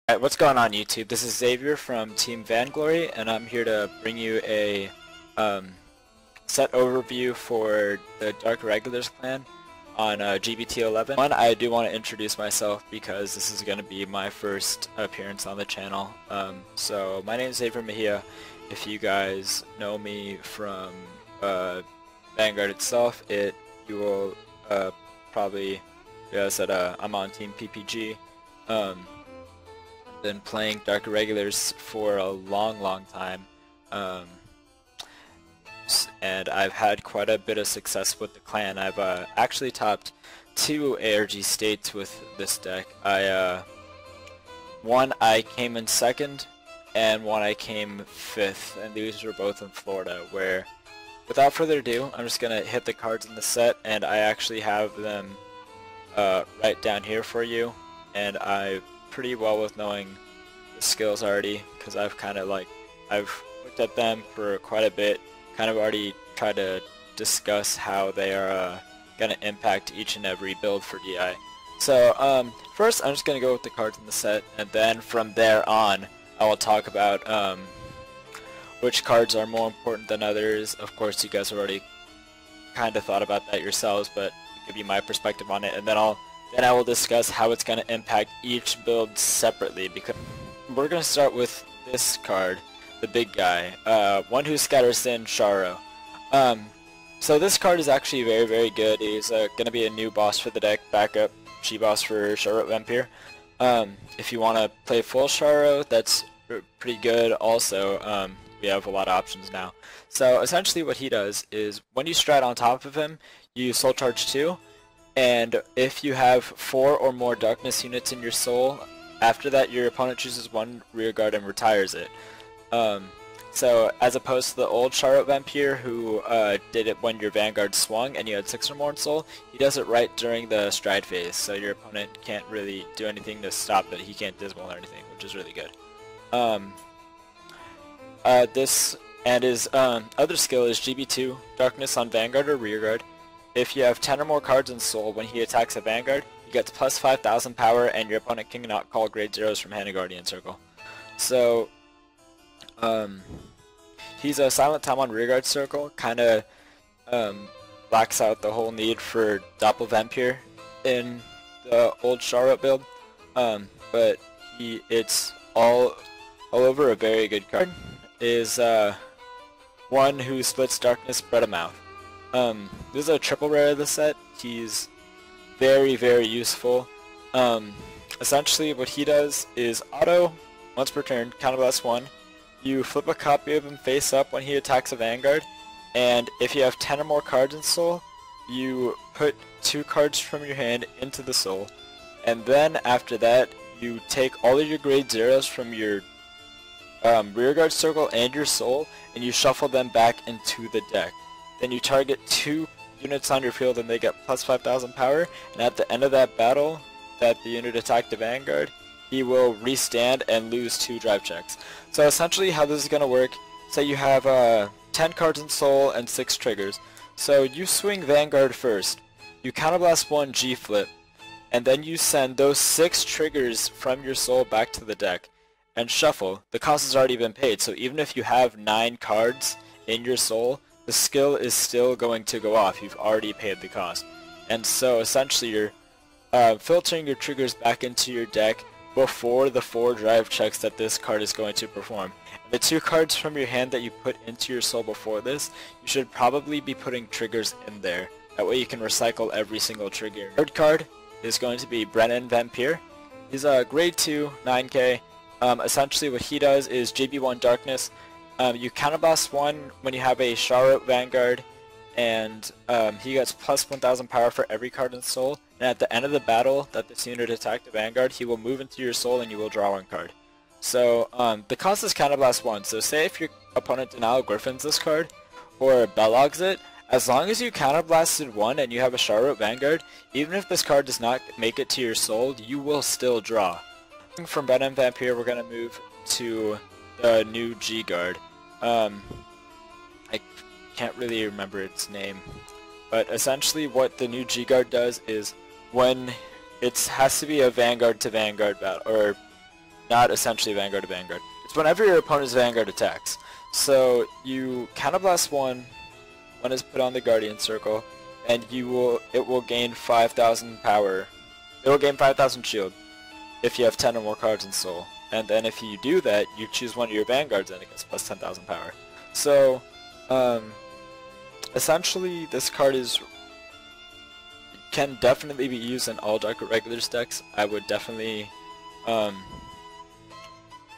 Alright, what's going on YouTube? This is Xavier from Team Vanglory, and I'm here to bring you a set overview for the Dark Irregulars clan on GBT11. One, I do want to introduce myself because this is going to be my first appearance on the channel. So my name is Xavier Mejia. If you guys know me from Vanguard itself, you will probably realize that I'm on Team PPG. Been playing Dark Irregulars for a long time, and I've had quite a bit of success with the clan. I've actually topped 2 ARG states with this deck. One I came in 2nd, and one I came 5th, and these were both in Florida, where, without further ado, I'm just going to hit the cards in the set, and I actually have them right down here for you, and I pretty well with knowing the skills already, because I've looked at them for quite a bit, kind of already tried to discuss how they are going to impact each and every build for DI. So first I'm just going to go with the cards in the set, and then from there on I will talk about which cards are more important than others. Of course you guys have already kind of thought about that yourselves, but I'll give you my perspective on it, and then I will discuss how it's going to impact each build separately, because we're going to start with this card, the big guy, one who scatters thin, Sharo. So this card is actually very good. He's going to be a new boss for the deck, backup G-boss for Sharo Vampire. If you want to play full Sharo, that's pretty good also. We have a lot of options now. So essentially what he does is, when you stride on top of him, you soul charge 2, and if you have 4 or more darkness units in your soul, after that your opponent chooses 1 rear guard and retires it. So as opposed to the old Charlotte Vampire who did it when your Vanguard swung and you had 6 or more in soul, he does it right during the stride phase, so your opponent can't really do anything to stop it. He can't dismal or anything, which is really good. This and his other skill is GB2, Darkness on Vanguard or rear guard. If you have 10 or more cards in soul when he attacks a Vanguard, he gets plus 5,000 power, and your opponent cannot call grade 0s from hand and Guardian Circle. So, he's a silent time on rearguard circle, kinda blacks out the whole need for Doppelvampire in the old Charlotte build. But it's all over a very good card. Is one who splits darkness, bread of mouth. This is a triple rare of the set. He's very useful. Essentially what he does is auto, once per turn, counterblast 1. You flip a copy of him face up when he attacks a Vanguard, and if you have 10 or more cards in soul, you put 2 cards from your hand into the soul, and then after that you take all of your grade 0s from your rearguard circle and your soul, and you shuffle them back into the deck. Then you target 2 units on your field and they get plus 5,000 power, and at the end of that battle that the unit attacked the Vanguard, he will restand and lose 2 drive checks. So essentially how this is going to work, say you have 10 cards in soul and 6 triggers. So you swing Vanguard first, you counterblast 1 G-flip, and then you send those 6 triggers from your soul back to the deck and shuffle. The cost has already been paid, so even if you have 9 cards in your soul, the skill is still going to go off. You've already paid the cost. And so essentially you're filtering your triggers back into your deck before the 4 drive checks that this card is going to perform. And the 2 cards from your hand that you put into your soul before this, you should probably be putting triggers in there. That way you can recycle every single trigger. Third card is going to be Brennan Vampire. He's a grade 2, 9k. Essentially what he does is JB1 Darkness. You counterblast 1 when you have a Charlotte Vanguard, and he gets plus 1,000 power for every card in soul, and at the end of the battle that this unit attacked the Vanguard, he will move into your soul and you will draw 1 card. So the cost is counterblast 1, so say if your opponent Denial Griffins this card, or Bellogs it, as long as you counterblasted 1 and you have a Charlotte Vanguard, even if this card does not make it to your soul, you will still draw. From Brennan Vampire, we're going to move to the new G-Guard. I can't really remember its name, but essentially what the new G-Guard does is, when it has to be a Vanguard to Vanguard battle, or not essentially Vanguard to Vanguard. It's whenever your opponent's Vanguard attacks. So you Counterblast 1 when it's put on the Guardian Circle, and it will gain 5,000 power. It will gain 5,000 shield if you have 10 or more cards in Soul. And then if you do that, you choose one of your Vanguards and it gets plus 10,000 power. So, essentially this card can definitely be used in all Dark Irregulars decks. I would definitely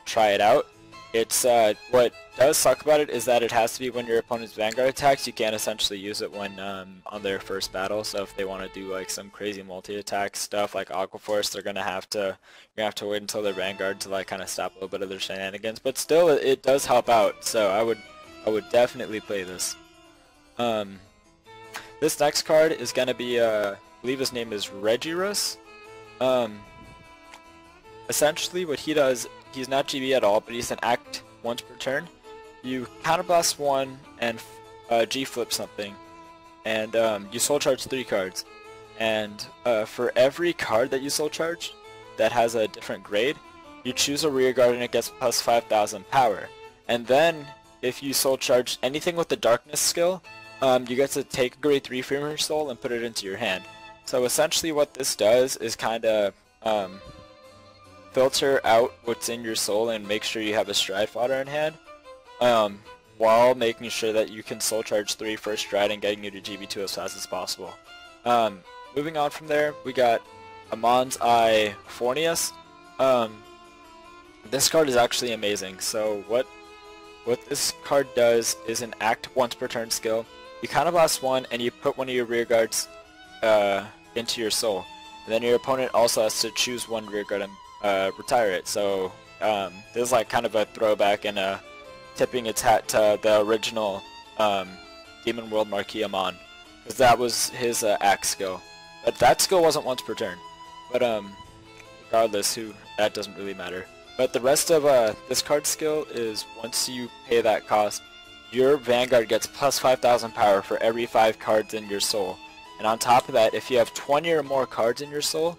try it out. It's what does suck about it is that it has to be when your opponent's Vanguard attacks. You can't essentially use it when on their first battle. So if they want to do like some crazy multi-attack stuff like Aqua Force, you're gonna have to wait until their Vanguard to like kind of stop a little bit of their shenanigans. But still, it does help out. So I would definitely play this. This next card is gonna be I believe his name is Regirus. Essentially, what he does. He's not GB at all, but he's an act once per turn. You Counterblast 1 and G-flip something, and you soul charge 3 cards. And for every card that you soul charge that has a different grade, you choose a rear guard and it gets plus 5,000 power. And then if you soul charge anything with the Darkness skill, you get to take a grade 3 from your soul and put it into your hand. So essentially what this does is kind of filter out what's in your soul and make sure you have a stride fodder in hand, while making sure that you can soul charge 3 for a stride and getting you to GB2 as fast as possible. Moving on from there, we got Amon's Eye Fornius. This card is actually amazing. So what this card does is an act once per turn skill. You Counterblast 1 and you put one of your rear guards into your soul. And then your opponent also has to choose one rear guard and retire it. So this is like kind of a throwback and a tipping its hat to the original Demon World Marquis Amon, because that was his axe skill. But that skill wasn't once per turn. But regardless, that doesn't really matter. But the rest of this card skill is once you pay that cost, your Vanguard gets plus 5,000 power for every 5 cards in your soul. And on top of that, if you have 20 or more cards in your soul,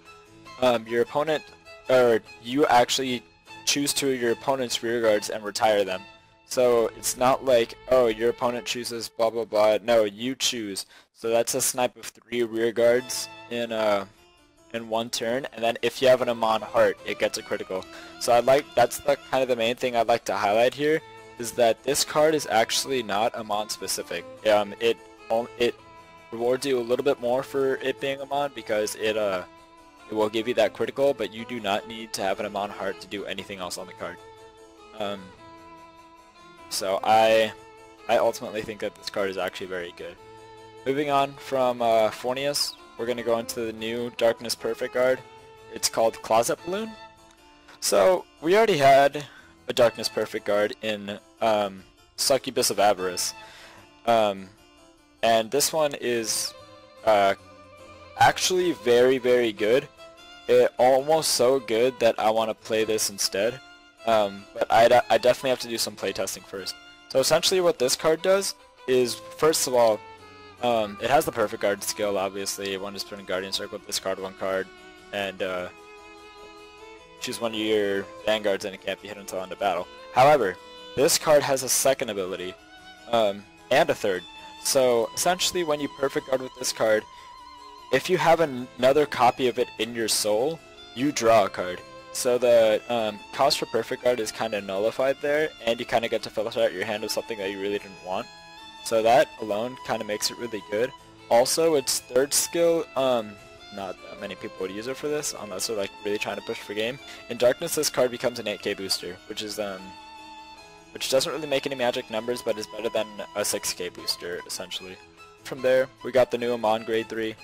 your opponent or you actually choose 2 of your opponent's rear guards and retire them. So it's not like, oh, your opponent chooses blah blah blah. No, you choose. So that's a snipe of 3 rear guards in one turn, and then if you have an Amon Heart, it gets a critical. So that's kind of the main thing I'd like to highlight here, is that this card is actually not Amon specific. It rewards you a little bit more for it being Amon because it will give you that critical, but you do not need to have an Amon Heart to do anything else on the card. So I ultimately think that this card is actually very good. Moving on from Fornius, we're going to go into the new Darkness Perfect card. It's called Closet Balloon. So we already had a Darkness Perfect card in Succubus of Avarice. And this one is actually very, very good. Almost so good that I want to play this instead. But I definitely have to do some playtesting first. So essentially what this card does is, first of all, it has the Perfect Guard skill, obviously. One is put in Guardian Circle, discard 1 card, and choose one of your Vanguards and it can't be hit until end of battle. However, this card has a second ability, and a third. So essentially when you Perfect Guard with this card, if you have another copy of it in your soul, you draw a card. So the cost for Perfect Guard is kind of nullified there, and you kind of get to filter out your hand with something that you really didn't want. So that alone kind of makes it really good. Also, its third skill, not that many people would use it for this, unless they're like really trying to push for game. In Darkness, this card becomes an 8k booster, which doesn't really make any magic numbers, but is better than a 6k booster, essentially. From there, we got the new Amon Grade 3.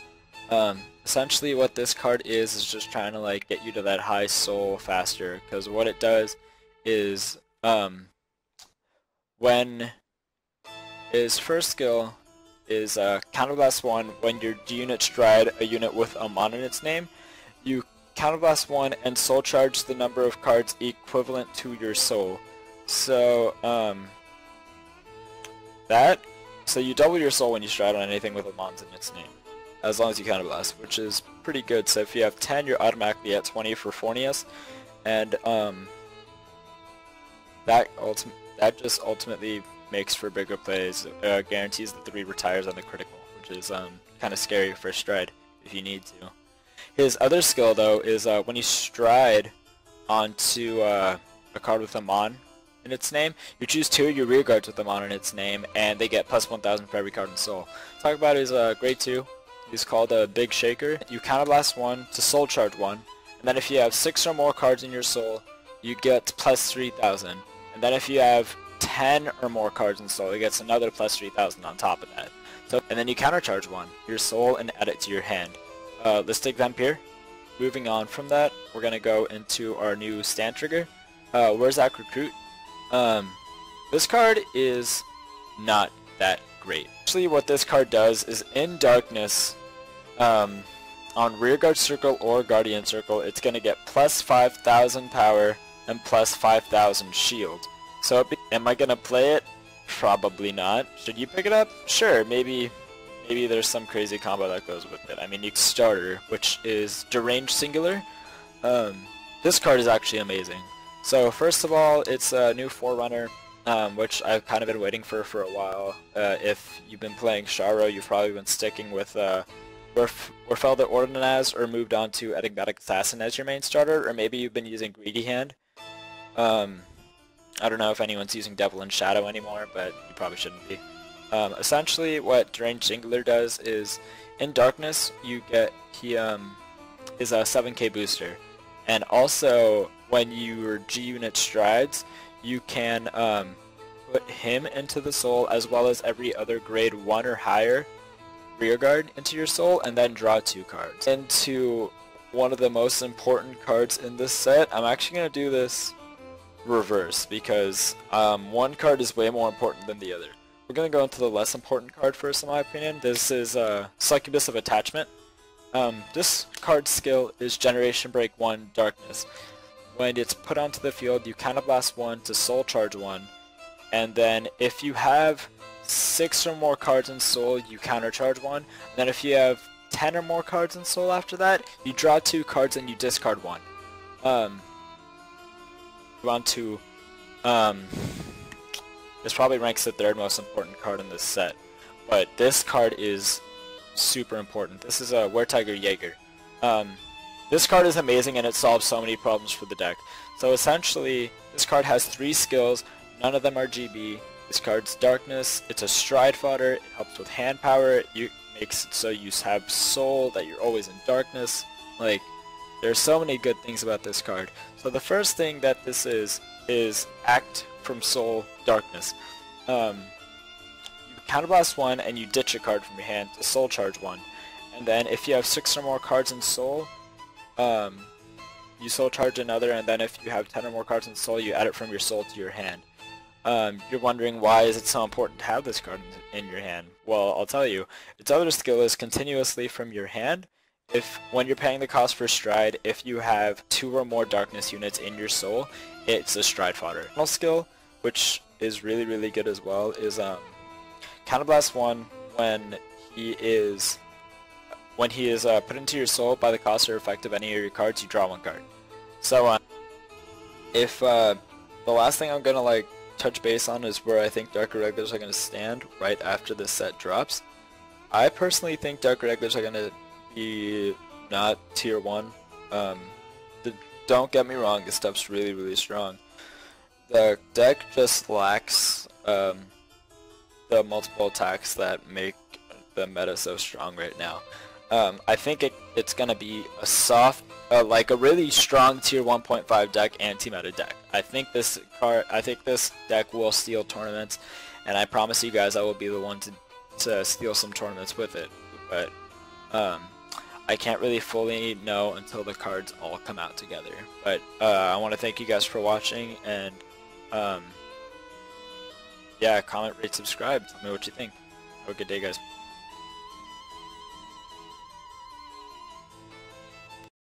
Essentially what this card is just trying to like get you to that high soul faster, because what it does is when his first skill is Counterblast 1, when your unit stride a unit with Amon in its name, you Counterblast 1 and soul charge the number of cards equivalent to your soul. So so you double your soul when you stride on anything with Amon's in its name, as long as you Counterblast, which is pretty good. So if you have 10, you're automatically at 20 for Fornius, and that just ultimately makes for bigger plays, guarantees the 3 retires on the critical, which is kind of scary for stride if you need to. His other skill though is when you stride onto a card with a mon in its name, you choose 2 of your rear guards with a mon in its name, and they get plus 1000 for every card in soul. Talk about his grade 2. He's called a Big Shaker. You counterblast 1 to soul charge 1, and then if you have 6 or more cards in your soul, you get plus 3000. And then if you have 10 or more cards in soul, it gets another plus 3000 on top of that. So, and then you countercharge 1, your soul, and add it to your hand. Let's take Vampire. Moving on from that, we're going to go into our new stand trigger. Where's that recruit? This card is not that great. Actually, what this card does is in darkness, on rearguard circle or guardian circle, it's going to get plus 5000 power and plus 5000 shield. So am I going to play it? Probably not. Should you pick it up? Sure, maybe there's some crazy combo that goes with it. I mean, you starter, which is Deranged Singular. This card is actually amazing. So first of all, it's a new Forerunner, which I've kind of been waiting for a while. If you've been playing Sharo, you've probably been sticking with Werfelder Ordnance or moved on to Enigmatic Assassin as your main starter, or maybe you've been using Greedy Hand. I don't know if anyone's using Devil and Shadow anymore, but you probably shouldn't be. Essentially, what Deranged Singular does is, in Darkness, he is a 7k booster, and also when your G unit strides, you can put him into the soul as well as every other grade 1 or higher rearguard into your soul, and then draw 2 cards. Into one of the most important cards in this set. I'm actually going to do this reverse because one card is way more important than the other. We're going to go into the less important card first, in my opinion. This is Succubus of Attachment. This card's skill is Generation Break 1 Darkness. When it's put onto the field, you counterblast 1 to soul charge 1, and then if you have 6 or more cards in soul, you countercharge 1, and then if you have 10 or more cards in soul after that, you draw 2 cards and you discard 1. On to this probably ranks the 3rd most important card in this set, but this card is super important. This is a Weretiger Jaeger. This card is amazing and it solves so many problems for the deck. So essentially, this card has 3 skills, none of them are GB. This card's Darkness, it's a stride fodder, it helps with hand power, it makes it so you have soul, that you're always in darkness. Like, there's so many good things about this card. So the first thing that this is Act from Soul Darkness. You counterblast 1 and you ditch a card from your hand to soul charge 1. And then if you have 6 or more cards in soul, you soul charge another, and then if you have 10 or more cards in soul, you add it from your soul to your hand. You're wondering why is it so important to have this card in your hand? Well, I'll tell you. Its other skill is continuously from your hand. When you're paying the cost for stride, if you have 2 or more darkness units in your soul, it's a stride fodder. Final skill, which is really, really good as well, is Counterblast 1 when he is put into your soul by the cost or effect of any of your cards, you draw 1 card. So if the last thing I'm gonna touch base on is where I think Dark Irregulars are gonna stand right after this set drops. I personally think Dark Irregulars are gonna be not tier 1. Don't get me wrong, this stuff's really, really strong. The deck just lacks the multiple attacks that make the meta so strong right now. I think it's gonna be a soft, like a really strong tier 1.5 deck anti-meta deck. I think this deck will steal tournaments, and I promise you guys I will be the one to steal some tournaments with it. But I can't really fully know until the cards all come out together. But I want to thank you guys for watching, and yeah, comment, rate, subscribe. Tell me what you think. Have a good day, guys.